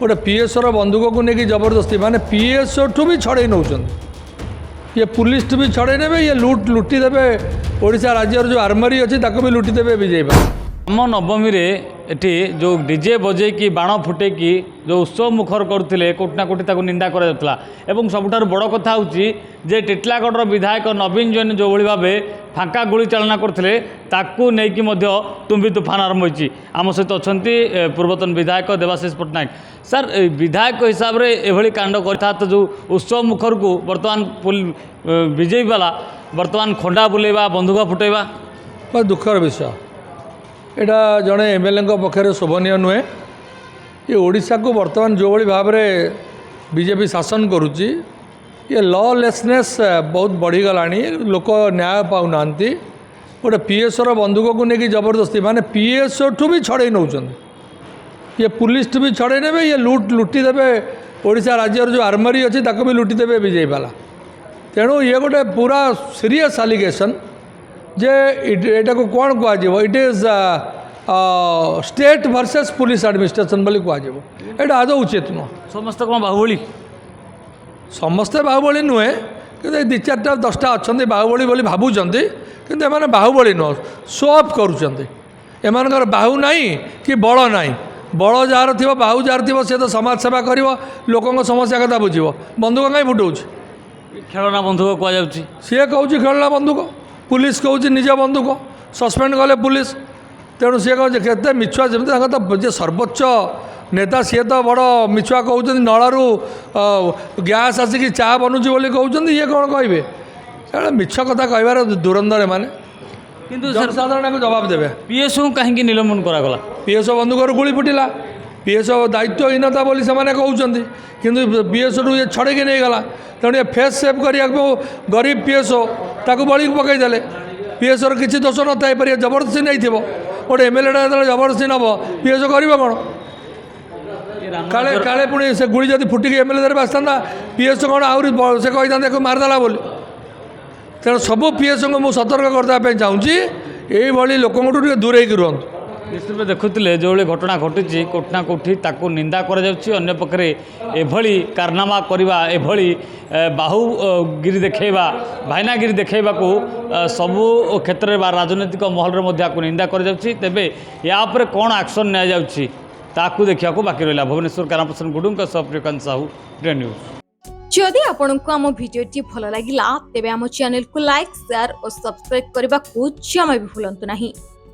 गोटे पीएसओ बंधुक को लेकिन जबरदस्ती माने पीएसओ ठू भी छड़े नौ ये पुलिस ठू भी छड़े ने ये लुटी देवे ओडिशा राज्य जो आर्मरी अच्छी भी लुटी देवे विजय राम नवमी रे एटी जो डीजे बजे की बाण फुटे की जो उत्सव मुखर करते कोटिना कोटी ताको निंदा करा एवं सबुठार बड़ कथा होची जे टिटलागढ़ विधायक नवीन जैन जो भली भाव फांका गुली चालना करते ताकू नहीं मध्य तुम्बी तुफान आरंभ होती आम सहित अच्छा पूर्वतन विधायक देवाशीष पट्टनायक सर विधायक हिसाब से एभली कांड कर जो उत्सव मुखर को बर्तमान विजयी वाला बर्तमान खंडा बुलेवा बंधुक फुटेवा दुखर विषय यहाँ जड़े एमएलए पक्षर शोभनीय नुहे ये ओडिशा को बर्तमान जो भाई भाव में बीजेपी शासन करुच्ची ये लॉलेसनेस बहुत बढ़ीगला लोक न्याय पाऊना गोटे पीएसओ बंधुक को लेकिन जबरदस्ती माने पीएसओ ठू भी छड़े नौ ये पुलिस ठू भी छड़े ने ये लुटी देवे ओडिशा राज्य जो आर्मरी अच्छी भी लुटी देवे विजयी पाला तेणु ये गोटे पूरा सीरियस आलिगेशन जे एटा को कौन कह it is state versus police administration बोली कह आदौ उचित नुह समस्त कौन बाहुबली समस्ते बाहुबली नुहे कि दी चार्टा 10टा अच्छा बाहुबली बोली भावुंट कि बाहुबली नुह शो अफ कर बाहु नहीं कि बड़ नहीं बड़ जार थी बाहु जार थी सी तो समाज सेवा कर लोकों समस्या कथा बुझे बंधुक कहीं फुटाऊँ खेलना बंधुक कह सी कौच खेलना बंधुक पुलिस कौच निज बंधुक सस्पेंड कले पुलिस तेणु सी कहते मिछुआ जमी तो जे सर्वोच्च नेता सी तो बड़ मिछुआ कहते नलू गैस आसिक चा बनूची बोली कहते ये कौन कहे मिछ कथा कहबार धुरंधर माने किंतु जनसाधारण को जवाब देवे पीएसओ कहीं निलंबन करागला पीएसओ बंधुक गुली फुटिला पीएसओ दायित्वहीनता बोली से कहते किंतु पीएसओ ये छड़ेकी नहीं गला तेणु ये फेस सेव करने गरीब पीएसओ ताकू बड़ी पकईदे पीएसओ किसी दोष न था पर जबरदस्ती नहीं थो गोटे एमएलए जो जबरदस्ती नब पीएसओ कर कौन काले काले पुणी से गुड़ी जब फुटिक एमएलए बासता पीएसओ कौन आहरी से कही था मारदेला बोली तेणु सबू पीएसओ को मुझे सतर्क करदेवाई चाहूँगी ये लोक दूरे रुहतु निश्चित देखुले जो घटना घटी कोठना कोठी ताकू निंदा अन्य पक्षरे एभली कारनामा करवा एभली बाहुगिरी देखा भाईनागिरी देखा सबू क्षेत्र में राजनैतिक महल में निंदा करे या कौन एक्शन निकू देखा बाकी रहा भुवनेश्वर काराप्रसन गुडू प्रियकांत साहू ट्रेन न्यूज जदि आपंक आम भिडी भल लगा तेब आम चैनल को लाइक शेयर और सब्सक्राइब करने को जमा भी भूलु नहीं।